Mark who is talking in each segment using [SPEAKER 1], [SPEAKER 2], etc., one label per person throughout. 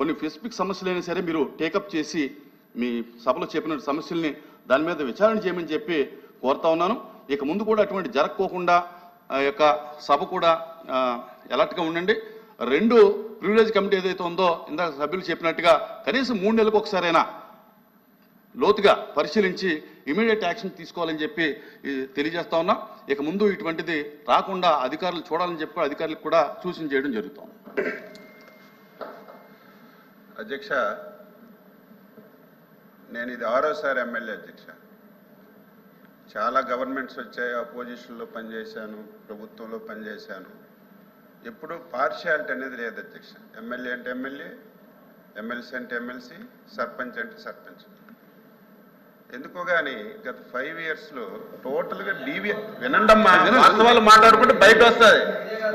[SPEAKER 1] కొన్ని స్పెసిఫిక్ సమస్యలైనా సరే మీరు టేకప్ చేసి మీ సభలో చెప్పిన సమస్యల్ని దాని మీద విచారణ చేయమని చెప్పి కోరుతా ఉన్నాను. ఇక ముందు కూడా అటువంటి జరగకోకుండా యొక్క సభ కూడా అలర్ట్గా ఉండండి. 2 ప్రివిలేజ్ కమిటీ ఏదైతే ఉందో ఇందాక సభ్యులు చెప్పినట్టుగా కనీసం 3 నెలలకు ఒకసారైనా లోతుగా పరిశీలించి ఇమీడియట్ యాక్షన్ తీసుకోవాలని చెప్పి తెలియజేస్తా ఉన్నాం. ఇక ముందు ఇటువంటిది రాకుండా అధికారులు చూడాలని చెప్పి అధికారులకు కూడా సూచన చేయడం జరుగుతుంది.
[SPEAKER 2] అధ్యక్ష, నేను ఇది 6వసారి ఎమ్మెల్యే అధ్యక్ష. చాలా గవర్నమెంట్స్ వచ్చాయి, అపోజిషన్లో పనిచేశాను, ప్రభుత్వంలో పనిచేశాను. ఎప్పుడు పార్షియాలిటీ అనేది లేదు అధ్యక్ష. ఎమ్మెల్యే అంటే ఎమ్మెల్యే, ఎమ్మెల్సీ అంటే ఎమ్మెల్సీ, సర్పంచ్ అంటే సర్పంచ్. ఎందుకో కానీ గత 5 ఇయర్స్లో టోటల్గా వినండమ్మా, వాస్తవాలు మాట్లాడుకుంటే బయట వస్తుంది.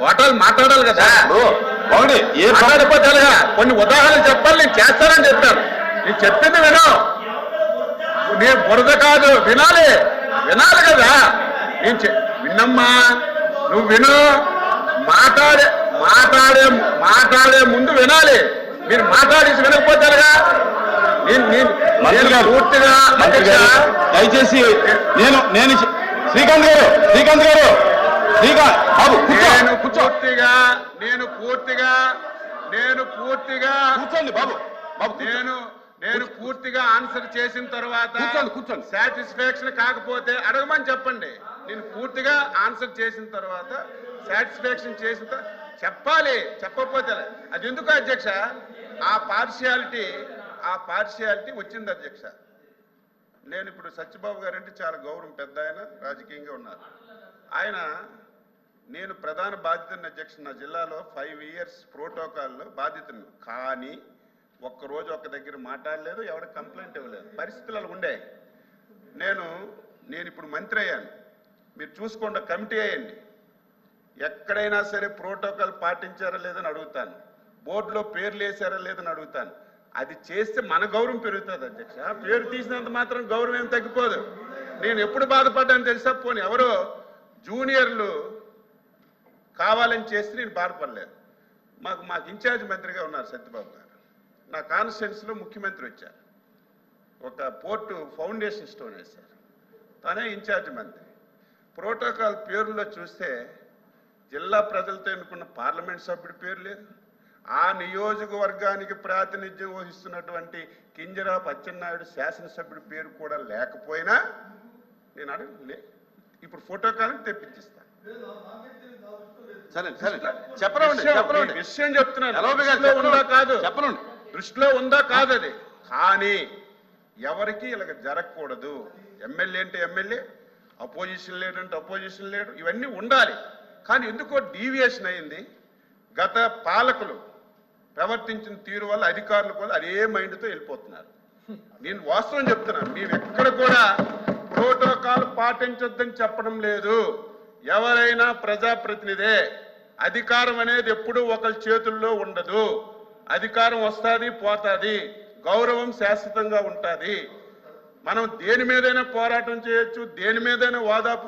[SPEAKER 2] వాటాలు మాట్లాడాలి కదా, ఏ మాట్లాడిపోతారుగా. కొన్ని ఉదాహరణలు చెప్పాలి, నేను చేస్తానని చెప్పాను. నేను చెప్పింది విను, నేను బురద కాదు, వినాలి కదా. నేను విన్నమ్మా, నువ్వు విను. మాట్లాడే ముందు వినాలి. మీరు మాట్లాడేసి వినకపోతారుగా. పూర్తిగా
[SPEAKER 1] దయచేసి నేను శ్రీకాంత్ గారు కూర్చోండి బాబు.
[SPEAKER 2] నేను పూర్తిగా ఆన్సర్ చేసిన తర్వాత కూర్చోండి. సాటిస్ఫాక్షన్ కాకపోతే అడగమని చెప్పండి. నేను పూర్తిగా ఆన్సర్ చేసిన తర్వాత సాటిస్ఫాక్షన్ చేసిన తర్వాత చెప్పాలి. చెప్పకపోతే అది ఎందుకు అధ్యక్ష? ఆ పార్షియాలిటీ వచ్చింది అధ్యక్ష. నేను ఇప్పుడు సత్యబాబు గారు అంటే చాలా గౌరవం, పెద్ద ఆయన, రాజకీయంగా ఉన్నారు ఆయన. నేను ప్రధాన బాధ్యతను అధ్యక్ష, నా జిల్లాలో 5 ఇయర్స్ ప్రోటోకాల్లో బాధ్యతను. కానీ ఒక్కరోజు ఒక్క దగ్గర మాట్లాడలేదు, ఎవడ కంప్లైంట్ ఇవ్వలేదు. పరిస్థితులు ఉండే. నేను ఇప్పుడు మంత్రి అయ్యాను, మీరు చూసుకోండి, కమిటీ అయ్యండి. ఎక్కడైనా సరే ప్రోటోకాల్ పాటించారా లేదని అడుగుతాను, బోర్డులో పేర్లు వేసారా లేదని అడుగుతాను. అది చేస్తే మన గౌరవం పెరుగుతుంది అధ్యక్ష. పేరు తీసినంత మాత్రం గౌరవం ఏం తగ్గిపోదు. నేను ఎప్పుడు బాధపడ్డాను తెలుసా? పోనీ ఎవరో జూనియర్లు కావాలని చేస్తే నేను బాధపడలేదు. మాకు ఇన్ఛార్జ్ మంత్రిగా ఉన్నారు సత్యబాబు గారు. నా కాన్స్టిట్యున్సీలో ముఖ్యమంత్రి వచ్చారు, ఒక పోర్టు ఫౌండేషన్ స్టోన్ వేశారు, తనే ఇన్ఛార్జ్ మంత్రి. ప్రోటోకాల్ పేరులో చూస్తే జిల్లా ప్రజలతో ఎన్నుకున్న పార్లమెంట్ సభ్యుడి పేరు లేదు, ఆ నియోజకవర్గానికి ప్రాతినిధ్యం వహిస్తున్నటువంటి కింజరాపు అచ్చెన్నాయుడు శాసనసభ్యుడి పేరు కూడా లేకపోయినా నేను అడగలే. ఇప్పుడు ఫోటోకాల్ తెప్పించిస్తాను. విషయం చెప్తున్నాను, దృష్టిలో ఉందా కాదు అది. కానీ ఎవరికి ఇలాగ జరగకూడదు. ఎమ్మెల్యే అంటే ఎమ్మెల్యే, అపోజిషన్ లీడర్ అంటే అపోజిషన్ లీడర్, ఇవన్నీ ఉండాలి. కానీ ఎందుకో డీవియేషన్ అయింది. గత పాలకులు ప్రవర్తించిన తీరు వల్ల అధికారులు కూడా అదే మైండ్తో వెళ్ళిపోతున్నారు. నేను వాస్తవం చెప్తున్నాను, మేము ఎక్కడ కూడా ప్రోటోకాల్ పాటించొద్దని చెప్పడం లేదు. ఎవరైనా ప్రజాప్రతినిధే. అధికారం అనేది ఎప్పుడూ ఒకరి చేతుల్లో ఉండదు. అధికారం వస్తుంది, పోతుంది, గౌరవం శాశ్వతంగా ఉంటుంది. మనం దేని మీదైనా పోరాటం చేయొచ్చు, దేని మీదైనా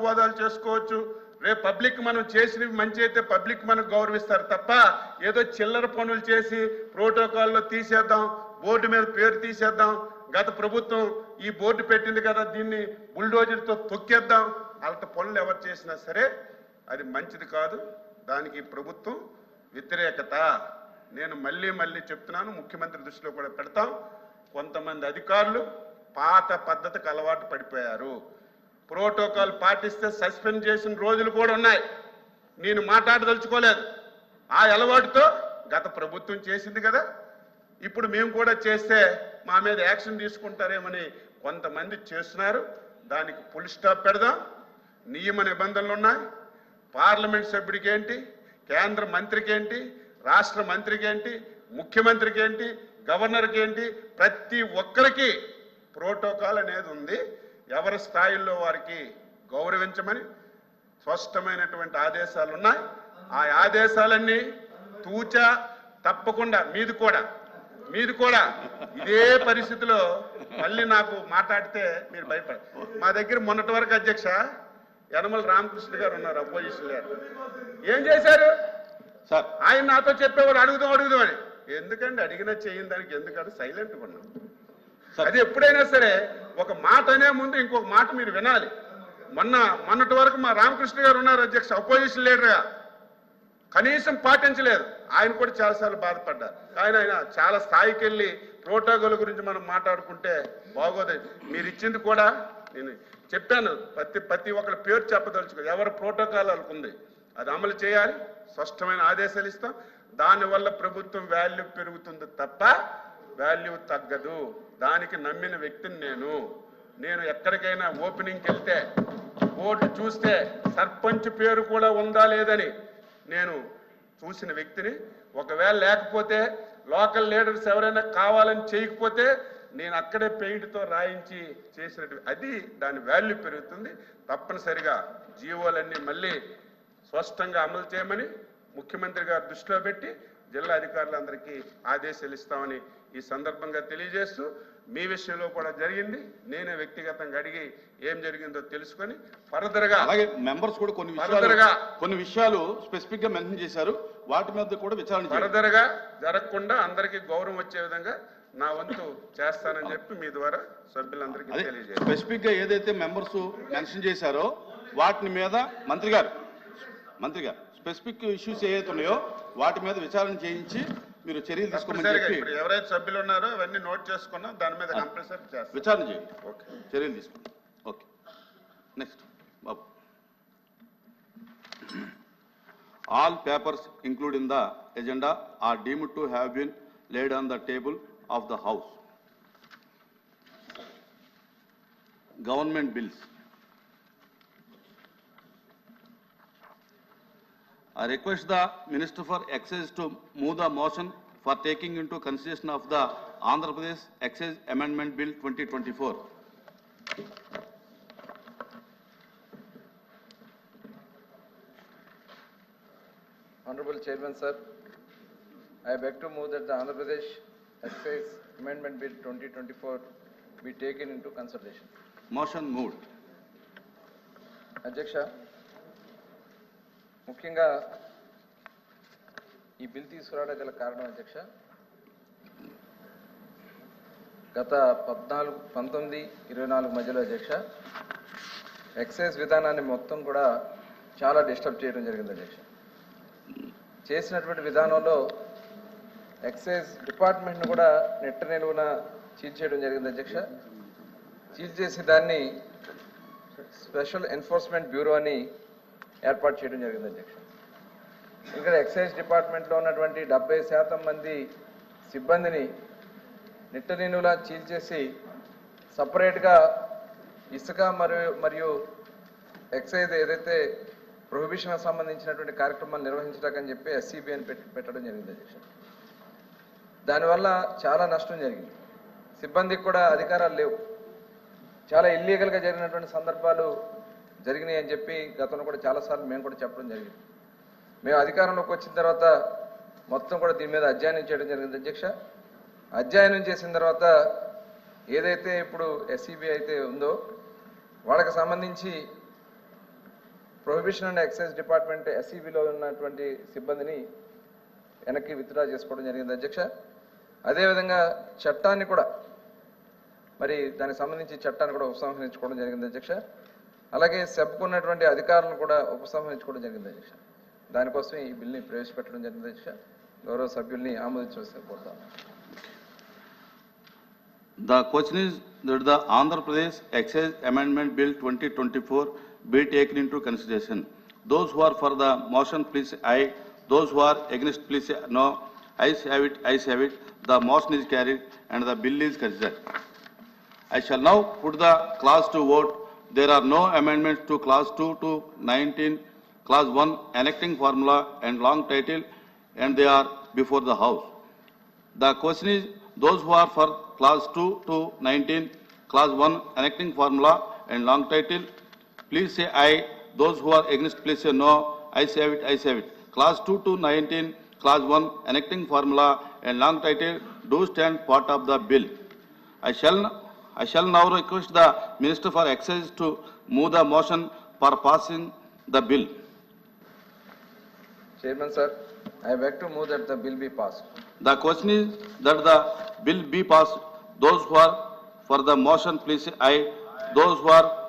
[SPEAKER 2] వాదాలు చేసుకోవచ్చు. రేపు పబ్లిక్ మనం చేసినవి మంచి అయితే పబ్లిక్ మనకు గౌరవిస్తారు తప్ప ఏదో చిల్లర పనులు చేసి ప్రోటోకాల్లో తీసేద్దాం, బోర్డు మీద పేరు తీసేద్దాం, గత ప్రభుత్వం ఈ బోర్డు పెట్టింది కదా దీన్ని బుల్డోజర్తో తొక్కేద్దాం, అలాంటి పనులు ఎవరు చేసినా సరే అది మంచిది కాదు. దానికి ప్రభుత్వం వ్యతిరేకత. నేను మళ్ళీ చెప్తున్నాను, ముఖ్యమంత్రి దృష్టిలో కూడా పెడతాం. కొంతమంది అధికారులు పాత పద్ధతికి అలవాటు పడిపోయారు. ప్రోటోకాల్ పాటిస్తే సస్పెండ్ చేసిన రోజులు కూడా ఉన్నాయి. నేను మాట్లాడదలుచుకోలేదు. ఆ అలవాటుతో గత ప్రభుత్వం చేసింది కదా, ఇప్పుడు మేము కూడా చేస్తే మా మీద యాక్షన్ తీసుకుంటారేమని కొంతమంది చేస్తున్నారు. దానికి ఫుల్ స్టాప్ పెడదాం. నియమ నిబంధనలు ఉన్నాయి. పార్లమెంట్ సభ్యుడికి ఏంటి, కేంద్ర మంత్రికి ఏంటి, రాష్ట్ర మంత్రికి ఏంటి, ముఖ్యమంత్రికి ఏంటి, గవర్నర్కి ఏంటి, ప్రతి ఒక్కరికి ప్రోటోకాల్ అనేది ఉంది. ఎవరి స్థాయిల్లో వారికి గౌరవించమని స్పష్టమైనటువంటి ఆదేశాలు ఉన్నాయి. ఆ ఆదేశాలన్నీ తూచా తప్పకుండా మీది కూడా ఇదే పరిస్థితిలో మళ్ళీ నాకు మాట్లాడితే మీరు భయపడ. మా దగ్గర మొన్నటి వరకు అధ్యక్ష యనమల రామకృష్ణ గారు ఉన్నారు, అపోజిషన్ లీడర్. ఏం చేశారు? ఆయన నాతో చెప్పేవారు అడుగుదాం అని. ఎందుకండి అడిగినా చేయని దానికి ఎందుకంటే సైలెంట్గా ఉన్నాం.
[SPEAKER 1] సరే.
[SPEAKER 2] అది ఎప్పుడైనా సరే ఒక మాట అనే ముందు ఇంకొక మాట మీరు వినాలి. మొన్నటి వరకు మా రామకృష్ణ గారు ఉన్నారు అధ్యక్ష, అపోజిషన్ లీడర్గా, కనీసం పాటించలేదు. ఆయన కూడా చాలాసార్లు బాధపడ్డారు. ఆయన చాలా స్థాయికి వెళ్ళి ప్రోటోకాల్ గురించి మనం మాట్లాడుకుంటే బాగోదు. మీరు ఇచ్చింది కూడా నేను చెప్పాను, ప్రతి ఒక్కరి పేరు చెప్పదలుచుకో, ఎవరి ప్రోటోకాల్ వాళ్ళకు ఉంది, అది అమలు చేయాలి, స్పష్టమైన ఆదేశాలు ఇస్తాం. దానివల్ల ప్రభుత్వం వాల్యూ పెరుగుతుంది తప్ప వాల్యూ తగ్గదు. దానికి నమ్మిన వ్యక్తిని నేను ఎక్కడికైనా ఓపెనింగ్కి వెళ్తే బోర్డు చూస్తే సర్పంచ్ పేరు కూడా ఉందా లేదని నేను చూసిన వ్యక్తిని. ఒకవేళ లేకపోతే లోకల్ లీడర్స్ ఎవరైనా కావాలని చేయకపోతే నేను అక్కడే పెయింట్తో రాయించి చేసినట్టు అది దాని వాల్యూ పెరుగుతుంది. తప్పనిసరిగా జీవోలన్నీ మళ్ళీ స్పష్టంగా అమలు చేయమని ముఖ్యమంత్రి గారు దృష్టిలో పెట్టి జిల్లా అధికారులందరికీ ఆదేశాలు ఇస్తామని ఈ సందర్భంగా తెలియజేస్తూ, మీ విషయంలో కూడా జరిగింది, నేనే వ్యక్తిగతంగా అడిగి ఏం జరిగిందో తెలుసుకొని ఫర్దర్గా,
[SPEAKER 1] అలాగే మెంబర్స్ కూడా కొన్ని విషయాలు స్పెసిఫిక్ గా మెన్షన్ చేశారు, వాటి మీద కూడా విచారణ
[SPEAKER 2] ఫర్దర్గా జరగకుండా అందరికీ గౌరవం వచ్చే విధంగా నా వంతు చేస్తానని చెప్పి మీ ద్వారా సభ్యులందరికీ తెలియజేయాలి.
[SPEAKER 1] స్పెసిఫిక్ గా ఏదైతే మెంబర్స్ మెన్షన్ చేశారో వాటి మీద మంత్రి గారు స్పెసిఫిక్ ఇష్యూస్ ఏవైతే ఉన్నాయో వాటి మీద విచారణ చేయించి మీరు చర్యలు తీసుకోమని చెప్పి
[SPEAKER 2] ఎవరైతే సభ్యులు ఉన్నారో అవన్నీ నోట్ చేసుకున్నాం, దాని మీద కంపల్సరీ చేస్తాం.
[SPEAKER 1] విచారణ చేయండి. ఓకే, చర్యలు తీసుకోండి. Okay, next Babu. All papers included in the agenda are deemed to have been laid on the table of the House. Government bills. I request the Minister for Excise to move the motion for taking into consideration of the Andhra Pradesh Excise Amendment Bill 2024.
[SPEAKER 3] Honorable Chairman, sir, I beg to move that the Andhra Pradesh Excise Amendment Bill 2024 be taken into consideration.
[SPEAKER 1] Motion moved.
[SPEAKER 3] అధ్యక్ష, ముఖ్యంగా ఈ bill తీసుకురావడానికి గల కారణం అధ్యక్ష, గత 19-24 మధ్యలో అధ్యక్ష ఎక్సైజ్ విధానాన్ని మొత్తం కూడా చాలా డిస్టర్బ్ చేయడం జరిగింది అధ్యక్ష. చేసినటువంటి విధానంలో ఎక్సైజ్ డిపార్ట్మెంట్ను కూడా నెట్ట నిలువున చీల్చేయడం జరిగింది అధ్యక్ష. చీల్చేసి దాన్ని స్పెషల్ ఎన్ఫోర్స్మెంట్ బ్యూరో అని ఏర్పాటు చేయడం జరిగింది అధ్యక్ష. ఇక్కడ ఎక్సైజ్ డిపార్ట్మెంట్లో ఉన్నటువంటి 70% మంది సిబ్బందిని నిట్ట నిలువులా చీల్చేసి సపరేట్గా ఇసుక మరియు ఎక్సైజ్ ఏదైతే ప్రొహిబిషన్కి సంబంధించినటువంటి కార్యక్రమాలు నిర్వహించడానికని చెప్పి ఎస్సీబీ అని పెట్టడం జరిగింది అధ్యక్ష. దానివల్ల చాలా నష్టం జరిగింది, సిబ్బందికి కూడా అధికారాలు లేవు, చాలా ఇల్లీగల్గా జరిగినటువంటి సందర్భాలు జరిగినాయి అని చెప్పి గతంలో కూడా చాలాసార్లు మేము కూడా చెప్పడం జరిగింది. మేము అధికారంలోకి వచ్చిన తర్వాత మొత్తం కూడా దీని మీద అధ్యయనం చేయడం జరిగింది అధ్యక్ష. అధ్యయనం చేసిన తర్వాత ఏదైతే ఇప్పుడు ఎస్సీబీ అయితే ఉందో వాళ్ళకి సంబంధించి ప్రొహిబిషన్ అండ్ ఎక్సైజ్ డిపార్ట్మెంట్ ఎస్సీబీలో ఉన్నటువంటి సిబ్బందిని వెనక్కి విత్డ్రా చేసుకోవడం జరిగింది అధ్యక్ష. అదేవిధంగా చట్టాన్ని కూడా మరి దానికి సంబంధించి చట్టాన్ని కూడా ఉపసంహరించుకోవడం జరిగింది అధ్యక్ష. అలాగే సెబ్కున్నటువంటి అధికారులను కూడా ఉపసంహరించుకోవడం జరిగింది అధ్యక్ష. దానికోసం ఈ బిల్ని ప్రవేశపెట్టడం జరిగింది అధ్యక్ష. గౌరవ సభ్యుల్ని ఆమోదించవలసి కోరుతాను.
[SPEAKER 1] The question is that the Andhra Pradesh Excise Amendment Bill 2024 be taken into consideration. Those who are for the motion, please aye. Those who are against, please say no. Ayes have it, ayes have it. The motion is carried and the bill is considered. I shall now put the clause to vote. There are no amendments to clause 2 to 19, clause 1 enacting formula and long title, and they are before the House. The question is, those who are for clause 2 to 19, clause 1 enacting formula and long title, please say aye. Those who are against, please say no. Ayes have it, ayes have it. Clause 2 to 19, clause 1 enacting formula and long title do stand part of the bill. I shall now request the Minister for Excise to move the motion for passing the bill.
[SPEAKER 3] Chairman, sir, I beg to move that the bill be passed.
[SPEAKER 1] The question is that the bill be passed. Those who are for the motion, please say aye. Those who are